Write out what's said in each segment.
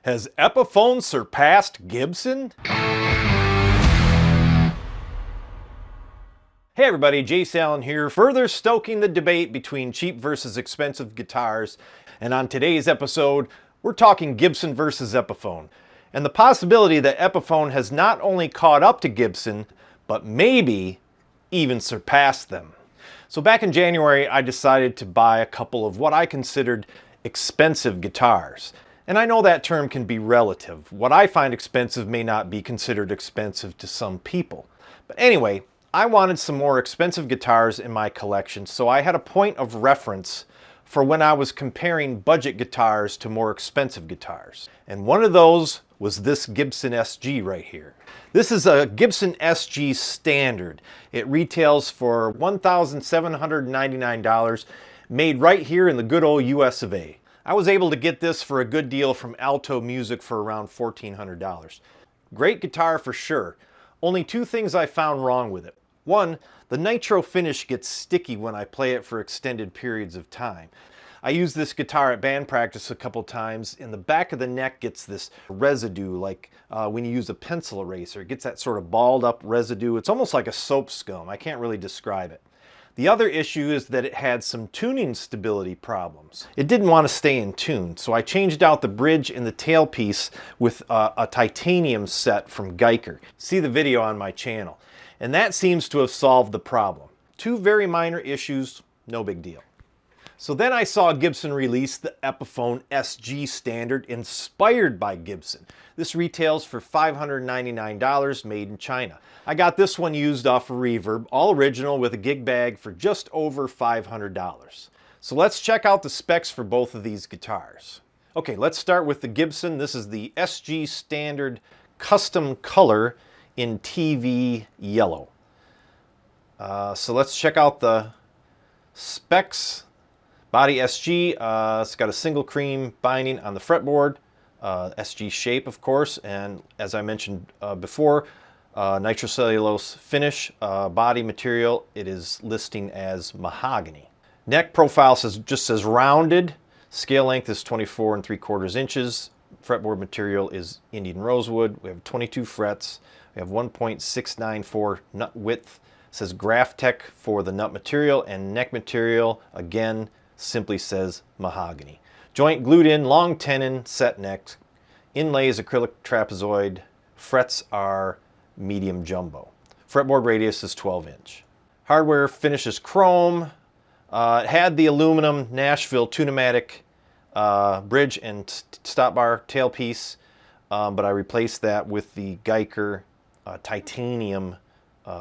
Has Epiphone surpassed Gibson? Hey everybody, Jace Allen here, further stoking the debate between cheap versus expensive guitars. And on today's episode, we're talking Gibson versus Epiphone, and the possibility that Epiphone has not only caught up to Gibson, but maybe even surpassed them. So back in January, I decided to buy a couple of what I considered expensive guitars. And I know that term can be relative. What I find expensive may not be considered expensive to some people. But anyway, I wanted some more expensive guitars in my collection, so I had a point of reference for when I was comparing budget guitars to more expensive guitars. And one of those was this Gibson SG right here. This is a Gibson SG Standard. It retails for $1,799, made right here in the good old US of A. I was able to get this for a good deal from Alto Music for around $1,400. Great guitar for sure. Only two things I found wrong with it. One, the nitro finish gets sticky when I play it for extended periods of time. I used this guitar at band practice a couple times, and the back of the neck gets this residue like when you use a pencil eraser. It gets that sort of balled up residue. It's almost like a soap scum. I can't really describe it. The other issue is that it had some tuning stability problems. It didn't want to stay in tune, so I changed out the bridge and the tailpiece with a titanium set from Geiger. See the video on my channel. And that seems to have solved the problem. Two very minor issues, no big deal. So then I saw Gibson release the Epiphone SG Standard inspired by Gibson. This retails for $599, made in China. I got this one used off of Reverb, all original with a gig bag for just over $500. So let's check out the specs for both of these guitars. Okay, let's start with the Gibson. This is the SG Standard custom color in TV yellow. So let's check out the specs. Body SG, it's got a single cream binding on the fretboard, SG shape of course, and as I mentioned before, nitrocellulose finish. Body material, it is listing as mahogany. Neck profile just says rounded. Scale length is 24 3/4 inches. Fretboard material is Indian rosewood. We have 22 frets. We have 1.694 nut width. It says Graphtec for the nut material, and neck material again simply says mahogany. Joint glued in, long tenon, set neck. Inlay is acrylic trapezoid. Frets are medium jumbo. Fretboard radius is 12-inch. Hardware finish is chrome. It had the aluminum Nashville Tune-o-matic bridge and stop bar tailpiece, but I replaced that with the Geiger titanium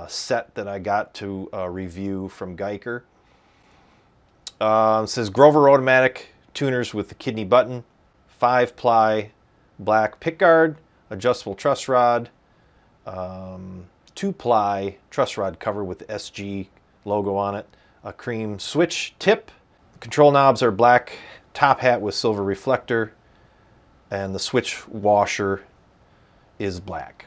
set that I got to review from Geiger. It says Grover automatic tuners with the kidney button, 5-ply black pickguard, adjustable truss rod, 2-ply truss rod cover with the SG logo on it, a cream switch tip. Control knobs are black, top hat with silver reflector, and the switch washer is black.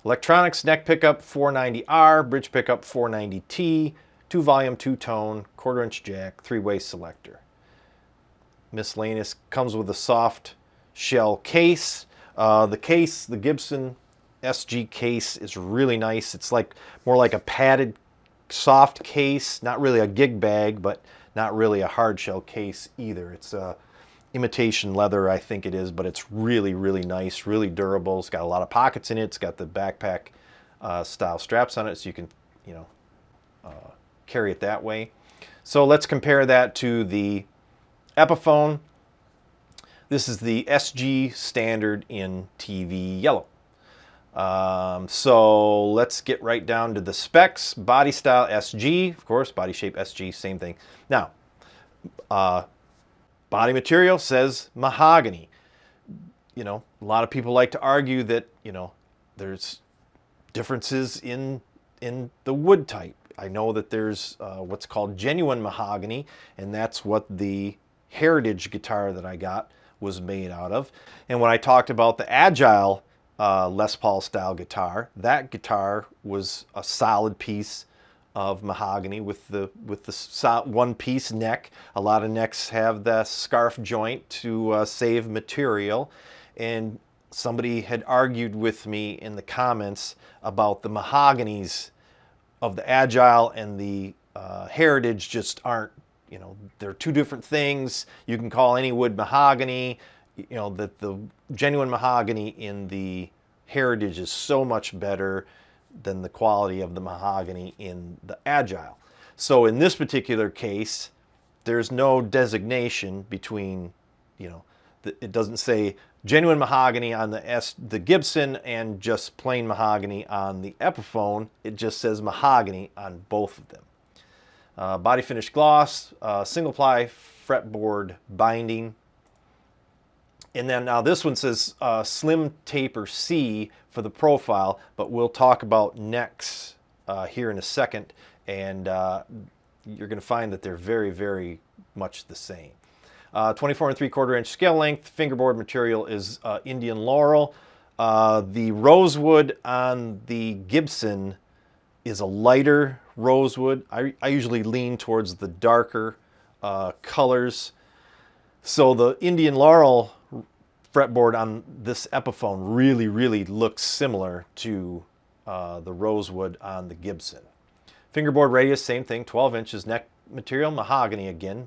Electronics, neck pickup 490R, bridge pickup 490T, 2-volume, 2-tone, 1/4-inch jack, 3-way selector. Miscellaneous comes with a soft shell case. The Gibson SG case is really nice. It's like more like a padded soft case, not really a gig bag, but not really a hard shell case either. It's imitation leather, I think it is, but it's really, really nice, really durable. It's got a lot of pockets in it. It's got the backpack style straps on it, so you can, carry it that way. So let's compare that to the Epiphone. This is the SG Standard in TV yellow. So let's get right down to the specs. Body style SG, of course, body shape SG, same thing. Now, body material says mahogany. A lot of people like to argue that, there's differences in the wood type. I know that there's what's called genuine mahogany, and that's what the Heritage guitar that I got was made out of. And when I talked about the Agile Les Paul style guitar, that guitar was a solid piece of mahogany with the one-piece neck. A lot of necks have the scarf joint to save material. and somebody had argued with me in the comments about the mahoganies of the Agile and the Heritage just aren't, you know, they're two different things. You can call any wood mahogany, you know, that the genuine mahogany in the Heritage is so much better than the quality of the mahogany in the Agile. So in this particular case, there's no designation between, you know, it doesn't say genuine mahogany on the Gibson and just plain mahogany on the Epiphone. It just says mahogany on both of them. Body finish gloss, single ply fretboard binding. And then now this one says slim taper C for the profile, but we'll talk about necks here in a second, and you're going to find that they're very, very much the same. 24 3/4 inch scale length. Fingerboard material is Indian laurel. The rosewood on the Gibson is a lighter rosewood. I usually lean towards the darker colors. So the Indian laurel fretboard on this Epiphone really, really looks similar to the rosewood on the Gibson. Fingerboard radius, same thing, 12 inches. Neck material, mahogany again.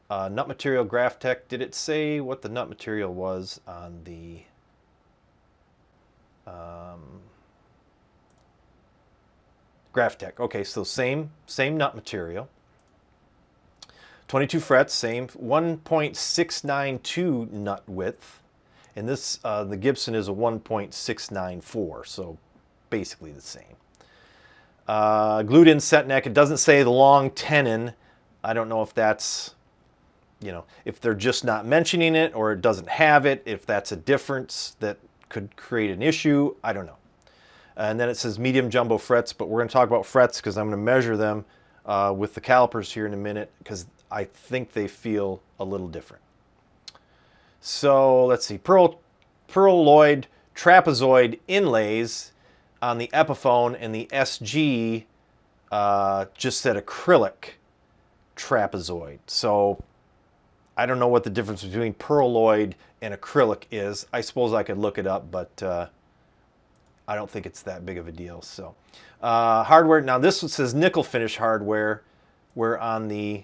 Nut material, Graphtec. Did it say what the nut material was on the Graphtec? Okay, so same nut material. 22 frets, same 1.692 nut width. And this, the Gibson is a 1.694, so basically the same. Glued in set neck. It doesn't say the long tenon. I don't know if that's, you know, if they're just not mentioning it or it doesn't have it, if that's a difference that could create an issue. I don't know. And then it says medium jumbo frets, but we're going to talk about frets because I'm going to measure them with the calipers here in a minute because I think they feel a little different. So let's see, pearloid trapezoid inlays on the Epiphone, and the SG just said acrylic trapezoid. So I don't know what the difference between pearloid and acrylic is. I suppose I could look it up, but I don't think it's that big of a deal. So hardware, now this one says nickel finish hardware, where on the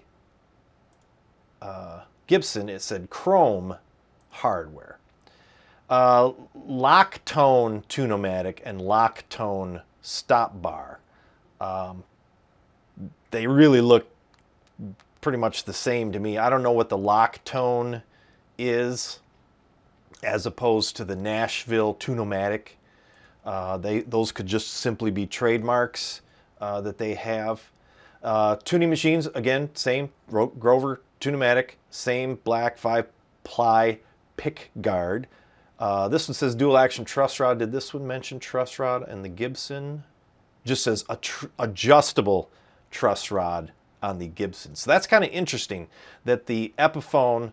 Gibson it said chrome hardware. Lock tone tune-o-matic and lock tone stop bar. They really look pretty much the same to me. I don't know what the lock tone is as opposed to the Nashville tune-o-matic. Those could just simply be trademarks that they have. Tuning machines, again, same. Grover tune-o-matic, same black 5-ply pick guard. This one says dual action truss rod. Did this one mention truss rod? And the Gibson just says adjustable truss rod on the Gibson. So that's kind of interesting that the Epiphone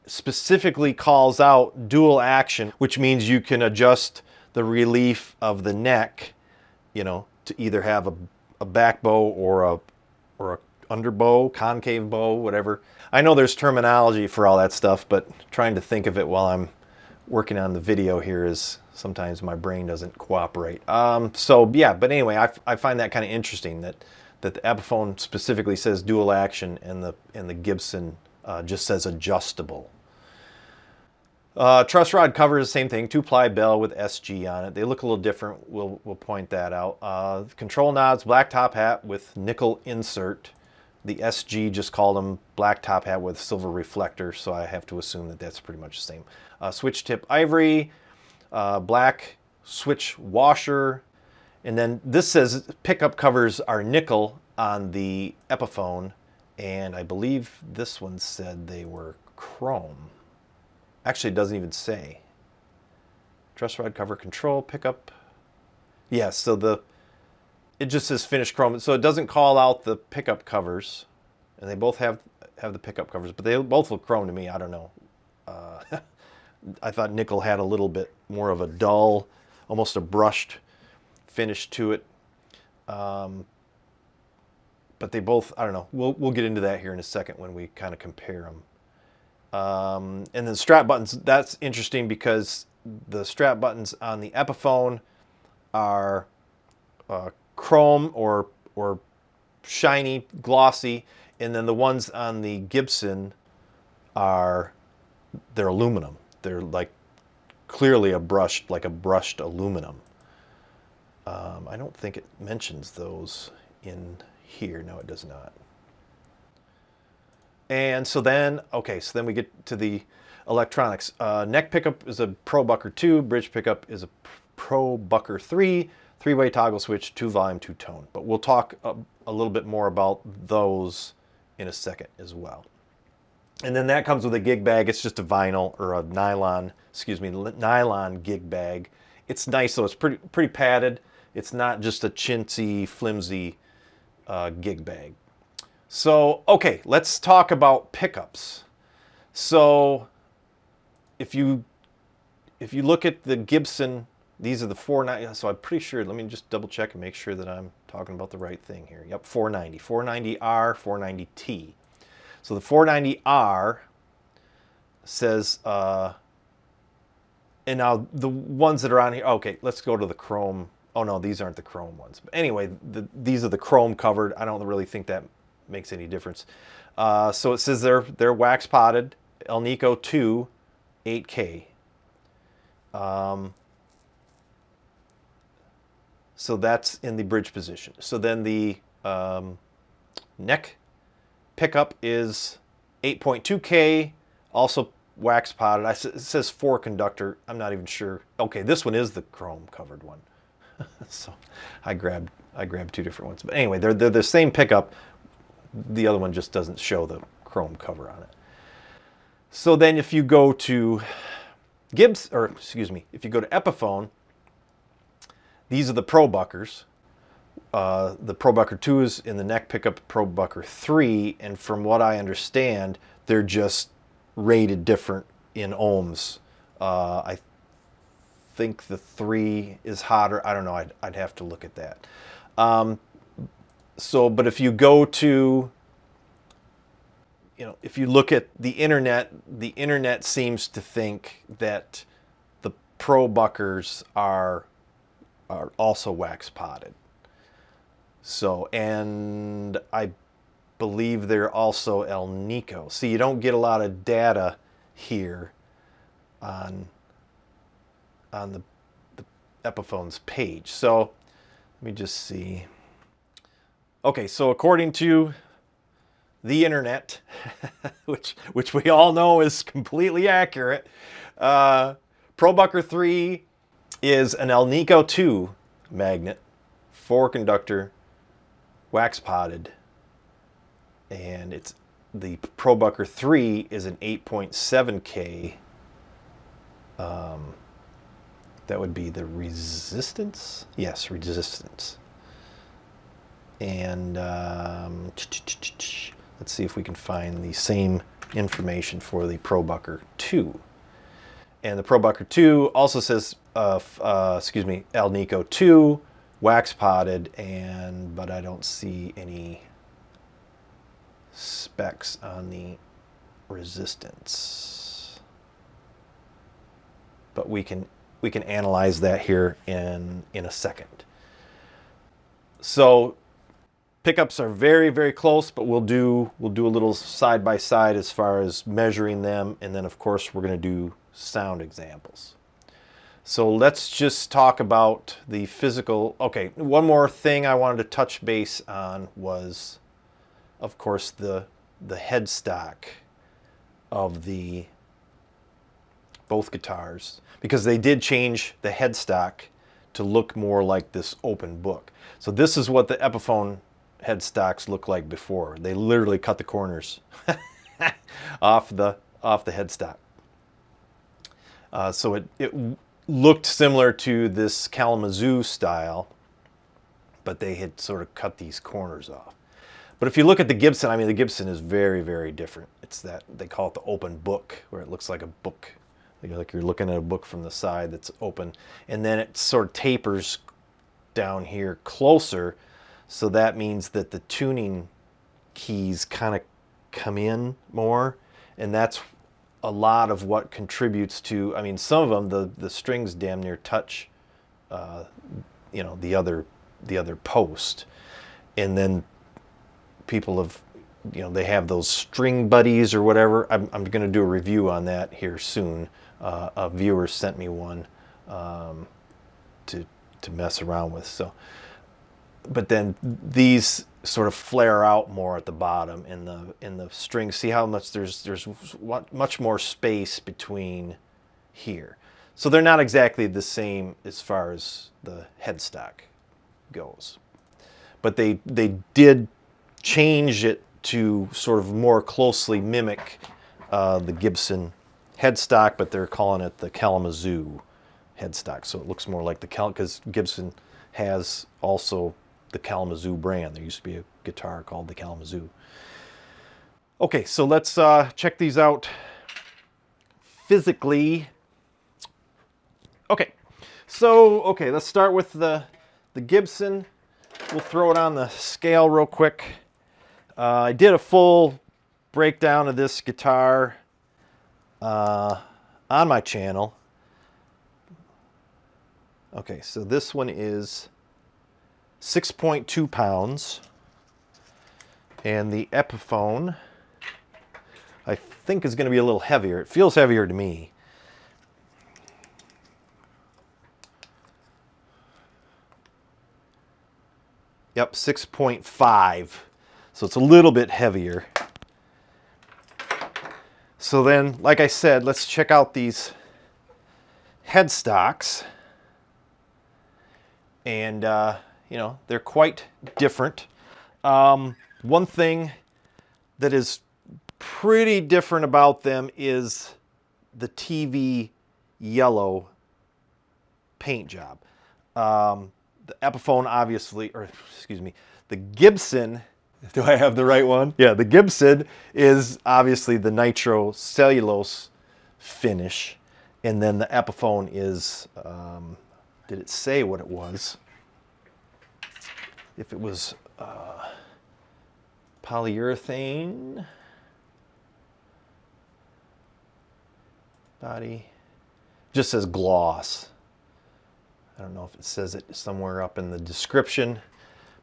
specifically calls out dual action, which means you can adjust the relief of the neck, you know, to either have a back bow or a under bow, concave bow, whatever. I know there's terminology for all that stuff, but trying to think of it while I'm working on the video here is sometimes my brain doesn't cooperate. So yeah, but anyway, I find that kind of interesting that the Epiphone specifically says dual action and the Gibson just says adjustable. Truss rod cover is the same thing, 2-ply bell with SG on it. They look a little different. We'll point that out. Control knobs, black top hat with nickel insert. The SG just called them black top hat with silver reflector, so I have to assume that that's pretty much the same. Switch tip ivory, black switch washer, and then this says pickup covers are nickel on the Epiphone, and I believe this one said they were chrome. Actually, it doesn't even say. Truss rod cover control pickup. Yeah, so it just says finished chrome, so it doesn't call out the pickup covers, and they both have the pickup covers, but they both look chrome to me. I don't know. I thought nickel had a little bit more of a dull, almost a brushed finish to it. But they both, I don't know. We'll get into that here in a second when we kind of compare them. And then strap buttons, that's interesting because the strap buttons on the Epiphone are chrome or shiny, glossy, and then the ones on the Gibson they're aluminum. They're like clearly like a brushed aluminum. I don't think it mentions those in here. No, it does not. And so then, so then we get to the electronics. Neck pickup is a Pro Bucker 2. Bridge pickup is a Pro Bucker 3. 3-way toggle switch, 2 volume, 2 tone. But we'll talk a little bit more about those in a second as well. And then that comes with a gig bag. It's just a vinyl or a nylon gig bag. It's nice though. It's pretty padded. It's not just a chintzy, flimsy gig bag. So, okay, let's talk about pickups. So, if you look at the Gibson, these are the 490. So I'm pretty sure. Let me just double check and make sure that I'm talking about the right thing here. Yep, 490, 490R, 490T. So the 490R says, and now the ones that are on here. Okay, let's go to the chrome. Oh no, these aren't the chrome ones. But anyway, these are the chrome covered. I don't really think that makes any difference. So it says they're wax potted, Alnico 2, 8K. So that's in the bridge position. So then the neck pickup is 8.2K, also wax potted. It says 4 conductor. I'm not even sure. Okay, this one is the chrome covered one. So I grabbed 2 different ones. But anyway, they're the same pickup. The other one just doesn't show the chrome cover on it. So then if you go to if you go to Epiphone, these are the Pro Buckers. The Pro Bucker 2 is in the neck pickup, Pro Bucker 3, and from what I understand, they're just rated different in ohms. I think the 3 is hotter. I don't know. I'd have to look at that. But if you go to, if you look at the internet seems to think that the Pro Buckers are also wax potted. So, and I believe they're also Alnico. See, you don't get a lot of data here on the Epiphone's page. So let me just see. Okay, so according to the internet, which we all know is completely accurate, Pro Bucker 3 is an Alnico 2 magnet, 4 conductor, wax potted, and it's the Pro Bucker 3 is an 8.7K. That would be the resistance. Yes, resistance. And let's see if we can find the same information for the Pro Bucker 2. And the Pro Bucker 2 also says, Alnico 2, wax potted, but I don't see any specs on the resistance. But we can analyze that here in a second. So pickups are very, very close, but we'll do a little side by side as far as measuring them, and then of course we're going to do sound examples. So let's just talk about the physical. Okay, one more thing I wanted to touch base on was, of course, the headstock of both guitars, because they did change the headstock to look more like this open book. So this is what the Epiphone headstocks look like before. They literally cut the corners off the headstock. So it looked similar to this Kalamazoo style, but they had sort of cut these corners off. But if you look at the Gibson, I mean, the Gibson is very, very different. It's that, they call it the open book, where it looks like a book. Like you're looking at a book from the side that's open. And then it sort of tapers down here closer. So that means that the tuning keys kind of come in more. And that's a lot of what contributes to, I mean, some of them, the strings damn near touch, you know, the other post. And then people have, you know, they have those string buddies or whatever. I'm going to do a review on that here soon. A viewer sent me one to mess around with. So, but then these sort of flare out more at the bottom in the string. See how much there's much more space between here. So they're not exactly the same as far as the headstock goes. But they did change it to sort of more closely mimic the Gibson headstock, but they're calling it the Kalamazoo headstock. So it looks more like the because Gibson has also the Kalamazoo brand. There used to be a guitar called the Kalamazoo. Okay, so let's check these out physically. Okay, so let's start with the Gibson. We'll throw it on the scale real quick. I did a full breakdown of this guitar on my channel. Okay, so this one is 6.2 pounds. And the Epiphone, I think, is going to be a little heavier. It feels heavier to me. Yep, 6.5. So it's a little bit heavier. So then, like I said, let's check out these headstocks. And, you know, they're quite different. One thing that is pretty different about them is the TV yellow paint job. The Epiphone, obviously, or excuse me, the Gibson, do I have the right one? Yeah, the Gibson is obviously the nitro cellulose finish. And then the Epiphone is, did it say what it was? If it was polyurethane body, just says gloss. I don't know if it says it somewhere up in the description,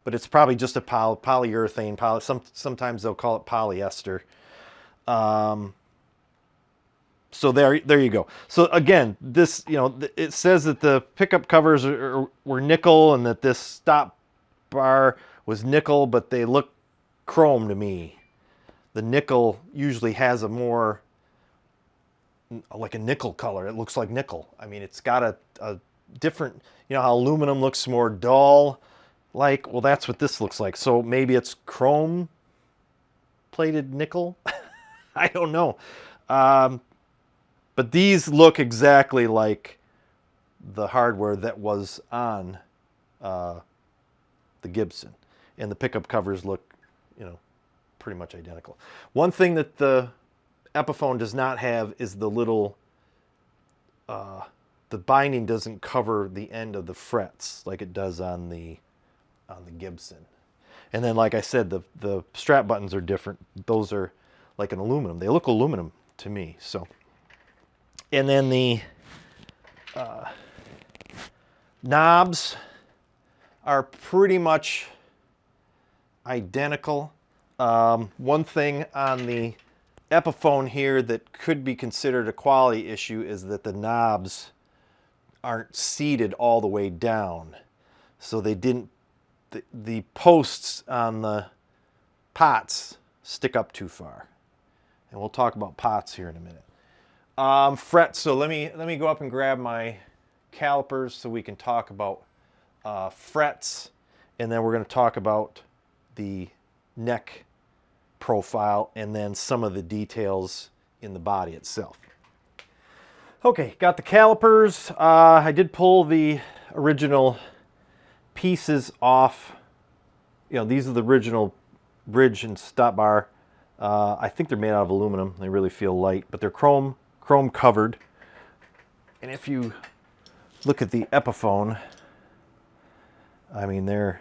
but it's probably just a polyurethane. Sometimes they'll call it polyester. So there you go. So again, this, you know, it says that the pickup covers were nickel and that this stop bar was nickel, but they look chrome to me. The nickel usually has a more, like a nickel color. It looks like nickel. I mean, it's got a different, you know how aluminum looks more dull, like, well, that's what this looks like. So maybe it's chrome plated nickel. I don't know. But these look exactly like the hardware that was on the Gibson. And the pickup covers look, you know, pretty much identical. One thing that the Epiphone does not have is the little, the binding doesn't cover the end of the frets like it does on the Gibson. And then, like I said, the strap buttons are different. Those are like an aluminum. They look aluminum to me. So, and then the knobs are pretty much identical. One thing on the Epiphone here that could be considered a quality issue is that the knobs aren't seated all the way down. So they didn't, the posts on the pots stick up too far. And we'll talk about pots here in a minute. Frets, so let me go up and grab my calipers so we can talk about frets, and then we're going to talk about the neck profile and then some of the details in the body itself. Okay, got the calipers. I did pull the original pieces off. You know, these are the original bridge and stop bar. I think they're made out of aluminum. They really feel light, but they're chrome covered. And if you look at the Epiphone, I mean, they're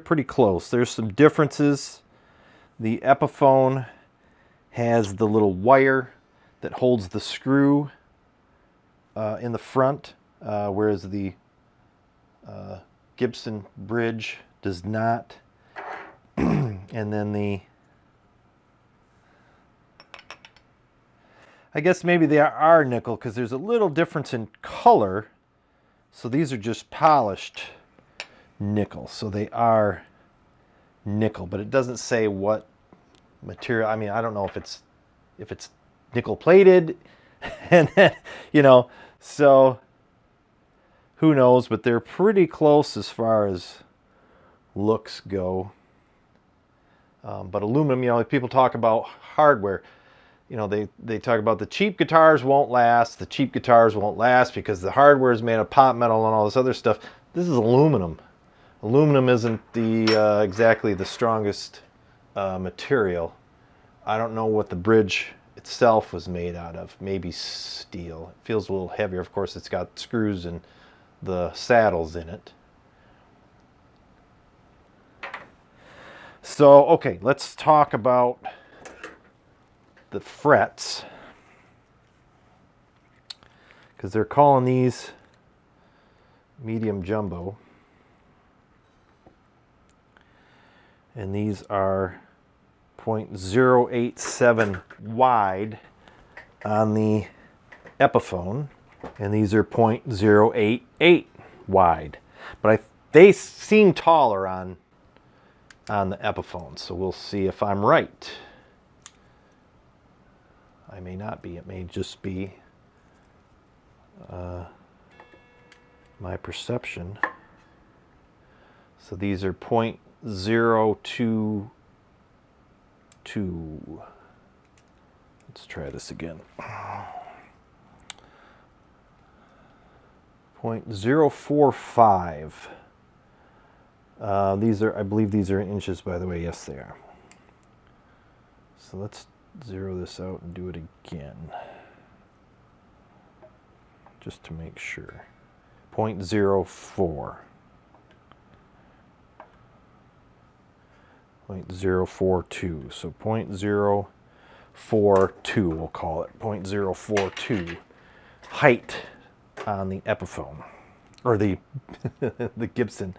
pretty close. There's some differences. The Epiphone has the little wire that holds the screw in the front, whereas the Gibson bridge does not. And then I guess maybe they are nickel because there's a little difference in color. So these are just polished nickel. So they are nickel, but it doesn't say what material. I mean, I don't know if it's nickel plated, and then, you know, so who knows, but they're pretty close as far as looks go. But aluminum, you know, people talk about hardware. You know, they talk about the cheap guitars won't last. The cheap guitars won't last because the hardware is made of pot metal and all this other stuff. This is aluminum. Aluminum isn't the exactly the strongest material. I don't know what the bridge itself was made out of. Maybe steel. It feels a little heavier. Of course, it's got screws and the saddles in it. So, okay, let's talk about the frets, because they're calling these medium jumbo, and these are 0.087 wide on the Epiphone, and these are 0.088 wide, but they seem taller on the Epiphone, so we'll see if I'm right. I may not be. It may just be my perception. So these are 0.022. Let's try this again. 0.045. These are, I believe these are in inches, by the way. Yes, they are. So let's zero this out and do it again, just to make sure. 0.04. 0.042. So 0.042, we'll call it. 0.042 height on the Epiphone, or the the Gibson.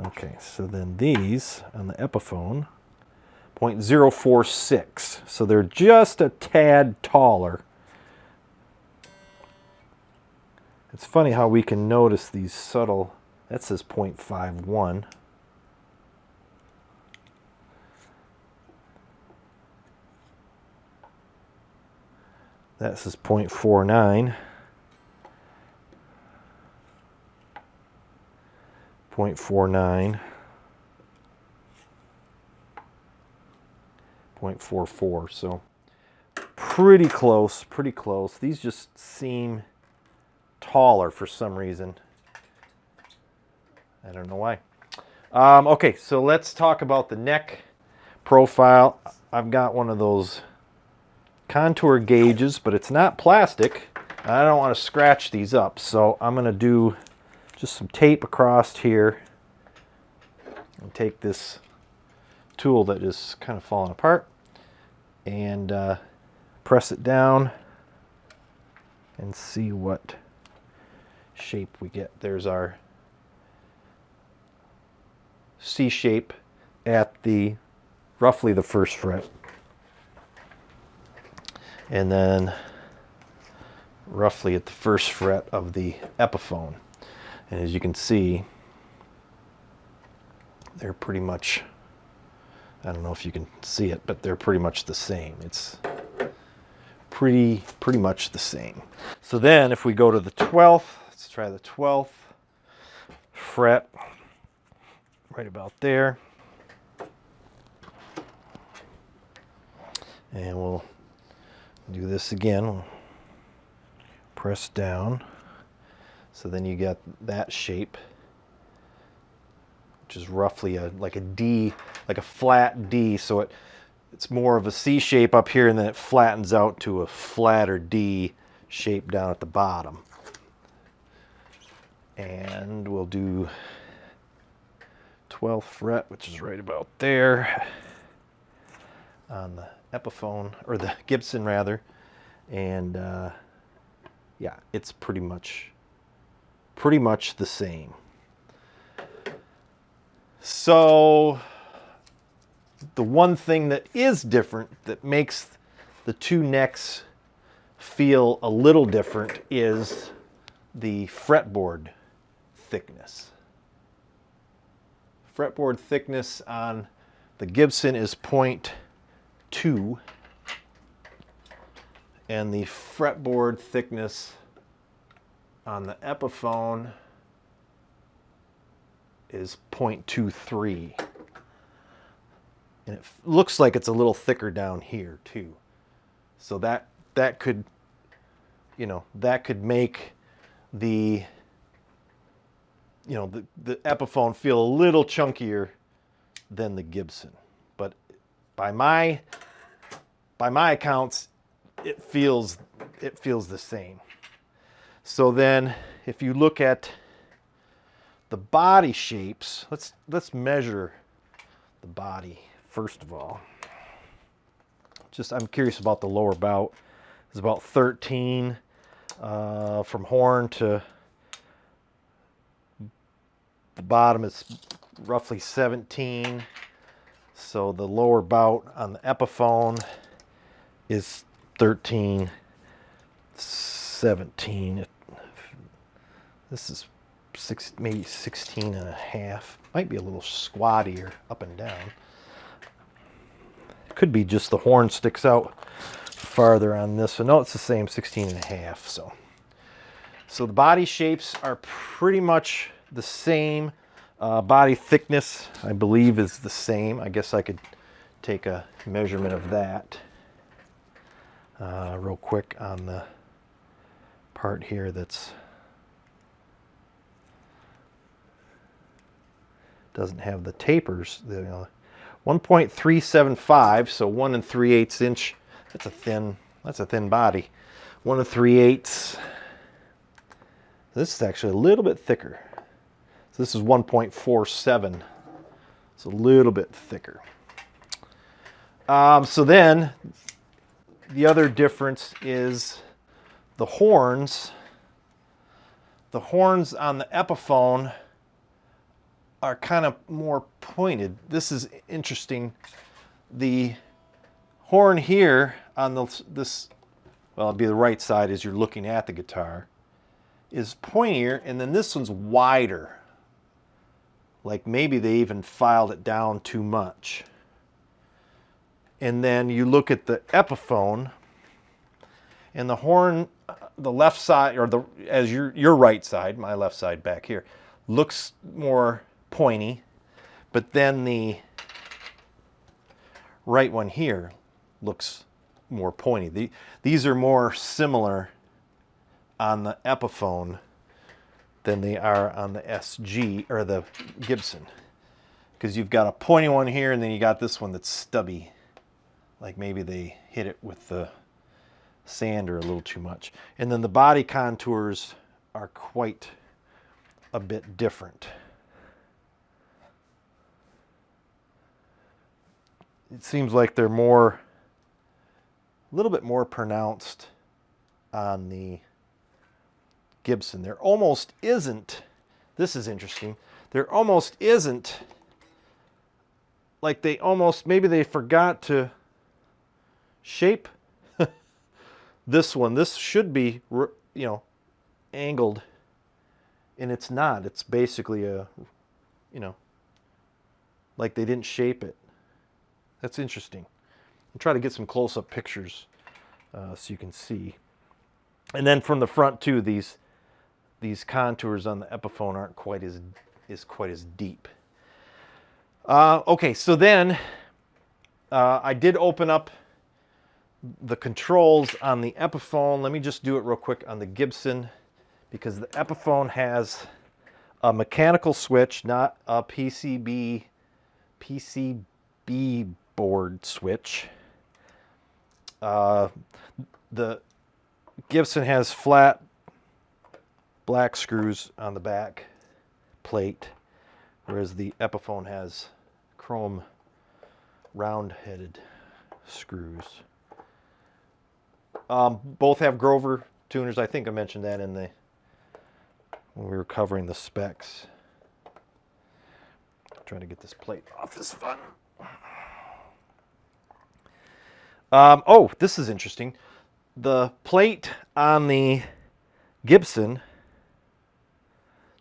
Okay, so then these on the Epiphone, 0.046. So they're just a tad taller. It's funny how we can notice these subtle, that says 0.51. That says 0.49. 0.49, 0.44, so pretty close, pretty close. These just seem taller for some reason. I don't know why. Okay, so let's talk about the neck profile. I've got one of those contour gauges, but it's not plastic. I don't want to scratch these up, so I'm going to do just some tape across here and take this tool that is kind of falling apart and press it down and see what shape we get. There's our C shape at the roughly the first fret, and then roughly at the first fret of the Epiphone. And as you can see, they're pretty much, I don't know if you can see it, but they're pretty much the same. It's pretty much the same. So then if we go to the 12th, let's try the 12th fret, right about there. And we'll do this again. We'll press down. So then you get that shape, which is roughly like a D, like a flat D. So it's more of a C shape up here, and then it flattens out to a flatter D shape down at the bottom. And we'll do 12th fret, which is right about there on the Epiphone, or the Gibson rather. And yeah, it's pretty much the same. So the one thing that is different, that makes the two necks feel a little different, is the fretboard thickness. Fretboard thickness on the Gibson is 0.2, and the fretboard thickness on the Epiphone is 0.23. And it looks like it's a little thicker down here too. So that could, you know, that could make the, you know, the Epiphone feel a little chunkier than the Gibson. But by my accounts, it feels the same. So then if you look at the body shapes, let's measure the body first of all. Just, I'm curious about the lower bout. It's about 13 from horn to the bottom is roughly 17. So the lower bout on the Epiphone is 13, 17. This is maybe 16 and a half. Might be a little squattier up and down. Could be just the horn sticks out farther on this. So no, it's the same, 16 and a half. So the body shapes are pretty much the same. Body thickness, I believe, is the same. I guess I could take a measurement of that real quick on the part here that's doesn't have the tapers. 1.375, so 1 3/8 inch. That's a thin body. 1 3/8. This is actually a little bit thicker. So this is 1.47. It's a little bit thicker. So then the other difference is the horns. The horns on the Epiphone are kind of more pointed. This is interesting. The horn here on this, well, it'd be the right side as you're looking at the guitar, is pointier, and then this one's wider. Like maybe they even filed it down too much. And then you look at the Epiphone, and the horn, the left side, or as your right side, my left side back here, looks more pointy, but then the right one here looks more pointy. These are more similar on the Epiphone than they are on the SG or the Gibson, because you've got a pointy one here and then you got this one that's stubby, like maybe they hit it with the sander a little too much. And then the body contours are quite a bit different. It seems like they're a little bit more pronounced on the Gibson. There almost isn't, this is interesting, there almost isn't, like maybe they forgot to shape this one. This should be, you know, angled, and it's not. It's basically a, you know, like they didn't shape it. That's interesting. I'll try to get some close-up pictures so you can see. And then from the front too, these contours on the Epiphone aren't quite as deep. Okay, so then I did open up the controls on the Epiphone. Let me just do it real quick on the Gibson, because the Epiphone has a mechanical switch, not a PCB board switch. The Gibson has flat black screws on the back plate whereas the Epiphone has chrome round-headed screws. Both have Grover tuners. I think I mentioned that in the when we were covering the specs. Trying to get this plate off this fun. Oh, this is interesting. The plate on the Gibson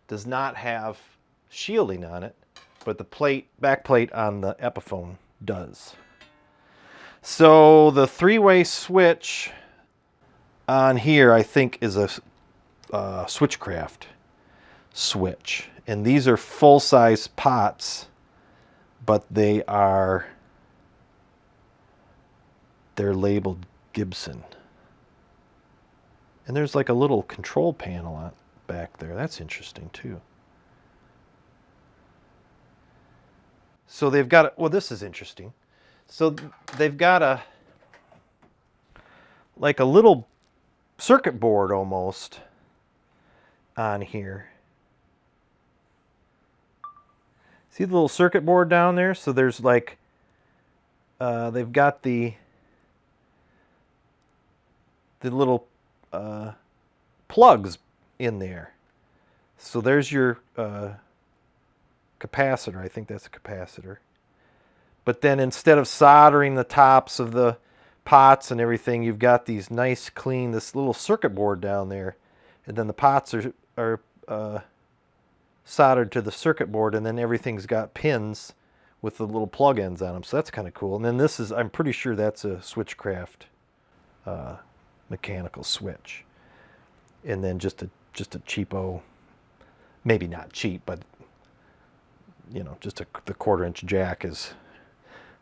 does not have shielding on it, but the back plate on the Epiphone does. So the three-way switch on here, I think, is a Switchcraft switch. And these are full-size pots, but they're labeled Gibson. And there's like a little control panel back there. That's interesting too. So they've got, well, this is interesting. So they've got like a little circuit board almost on here. See the little circuit board down there? So there's like, they've got the little plugs in there. So there's your capacitor. I think that's a capacitor. But then instead of soldering the tops of the pots and everything, you've got these nice, clean, this little circuit board down there. And then the pots are soldered to the circuit board, and then everything's got pins with the little plug ends on them. So that's kind of cool. And then this is, I'm pretty sure that's a Switchcraft mechanical switch. And then just a cheapo, maybe not cheap, but you know, just the 1/4-inch jack is,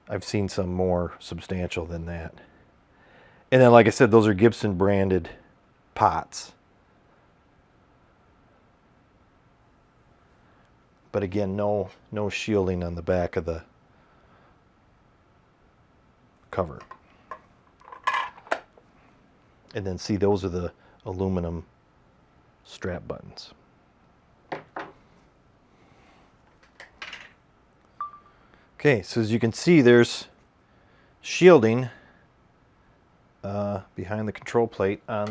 I've seen some more substantial than that. And then, like I said, those are Gibson branded pots. But again, no shielding on the back of the cover. And then see, those are the aluminum strap buttons. Okay, so as you can see, there's shielding behind the control plate on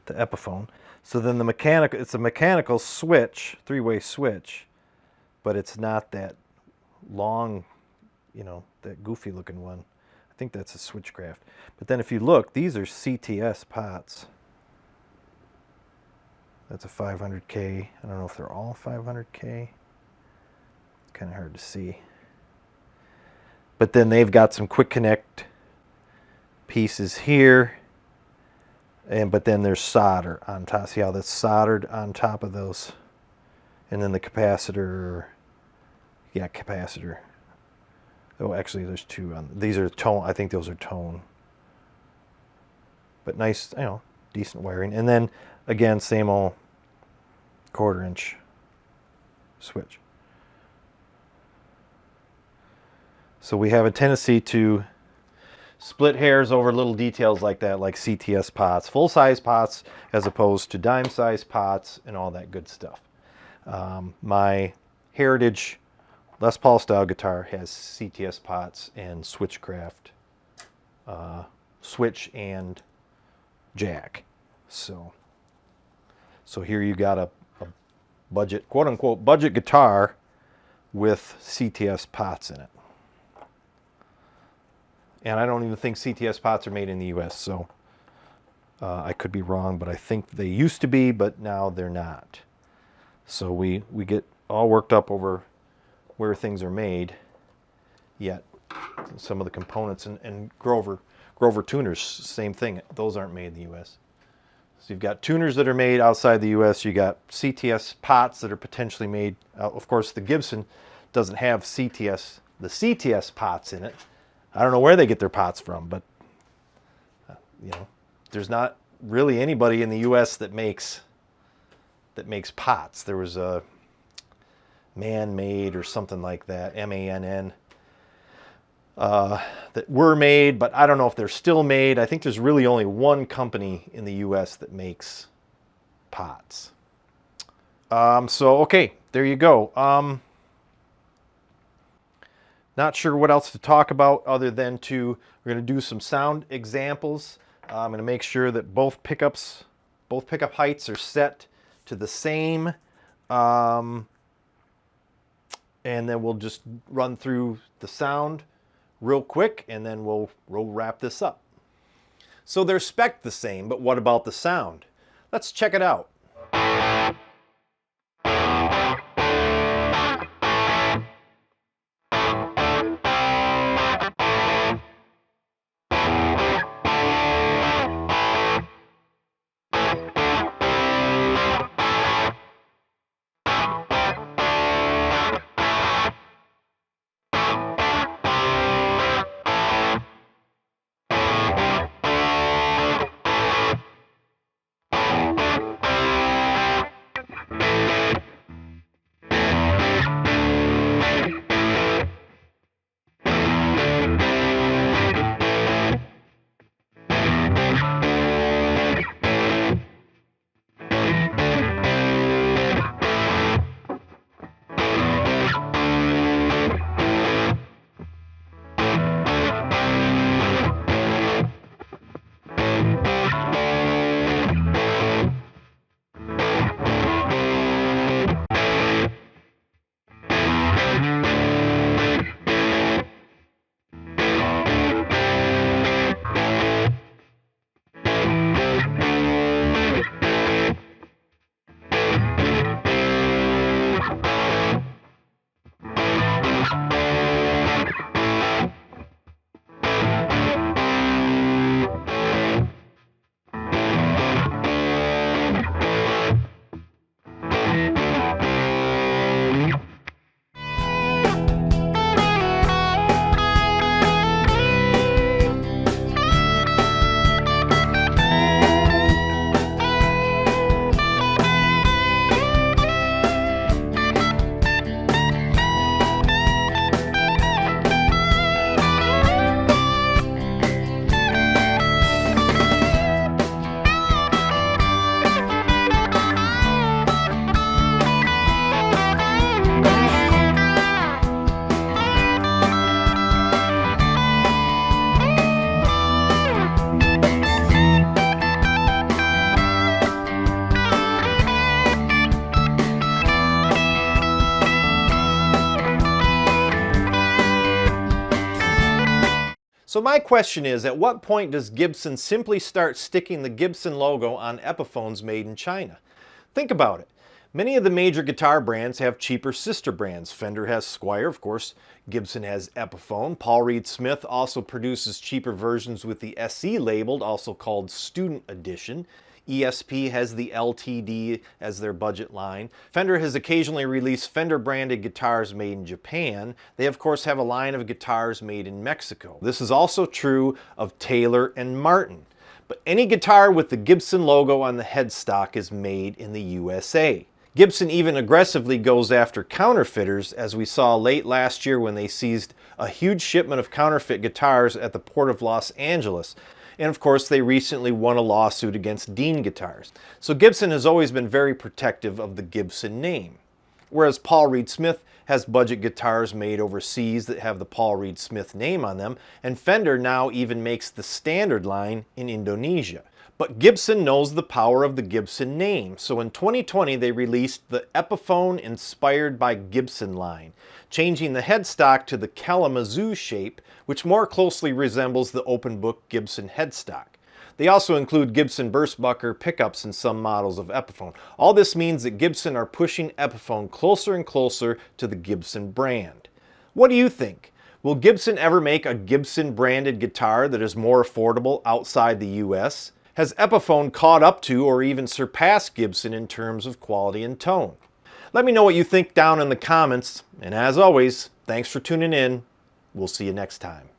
the Epiphone. So then the mechanical, it's a mechanical switch, three-way switch, but it's not that long, you know, that goofy looking one. I think that's a Switchcraft. But then if you look, these are CTS pots. That's a 500K. I don't know if they're all 500K. Kind of hard to see. But then they've got some quick connect pieces here. But then there's solder on top. See how that's soldered on top of those? And then the capacitor. Yeah, capacitor. Oh, actually, there's two on. These are tone. I think those are tone. But nice, you know, decent wiring. And then again, same old 1/4-inch switch. So we have a tendency to split hairs over little details like that, like CTS pots, full-size pots, as opposed to dime-size pots and all that good stuff. My Heritage Les Paul style guitar has CTS pots and Switchcraft switch and jack. So here you got a budget, quote-unquote, budget guitar with CTS pots in it. And I don't even think CTS pots are made in the US, so I could be wrong, but I think they used to be, but now they're not. So we get all worked up over where things are made, yet some of the components and Grover tuners, same thing. Those aren't made in the US. So you've got tuners that are made outside the US. You got CTS pots that are potentially made. Of course, the Gibson doesn't have the CTS pots in it. I don't know where they get their pots from, but you know, there's not really anybody in the U.S. that makes pots. There was a Man-Made or something like that, M-A-N-N, that were made, but I don't know if they're still made. I think there's really only one company in the U.S. that makes pots. So okay, there you go. Not sure what else to talk about other than we're going to do some sound examples. I'm going to make sure that both pickup heights are set to the same. And then we'll just run through the sound real quick, and then we'll wrap this up. So they're spec the same, but what about the sound? Let's check it out. So my question is, at what point does Gibson simply start sticking the Gibson logo on Epiphones made in China? Think about it. Many of the major guitar brands have cheaper sister brands. Fender has Squier, of course. Gibson has Epiphone. Paul Reed Smith also produces cheaper versions with the SE labeled, also called Student Edition. ESP has the LTD as their budget line. Fender has occasionally released Fender branded guitars made in Japan. They of course have a line of guitars made in Mexico. This is also true of Taylor and Martin. But any guitar with the Gibson logo on the headstock is made in the USA. Gibson even aggressively goes after counterfeiters, as we saw late last year when they seized a huge shipment of counterfeit guitars at the Port of Los Angeles. And of course, they recently won a lawsuit against Dean Guitars. So Gibson has always been very protective of the Gibson name. Whereas Paul Reed Smith has budget guitars made overseas that have the Paul Reed Smith name on them, and Fender now even makes the Standard line in Indonesia. But Gibson knows the power of the Gibson name, so in 2020 they released the Epiphone Inspired by Gibson line, changing the headstock to the Kalamazoo shape, which more closely resembles the open book Gibson headstock. They also include Gibson Burstbucker pickups in some models of Epiphone. All this means that Gibson are pushing Epiphone closer and closer to the Gibson brand. What do you think? Will Gibson ever make a Gibson branded guitar that is more affordable outside the US? Has Epiphone caught up to or even surpassed Gibson in terms of quality and tone? Let me know what you think down in the comments, and as always, thanks for tuning in. We'll see you next time.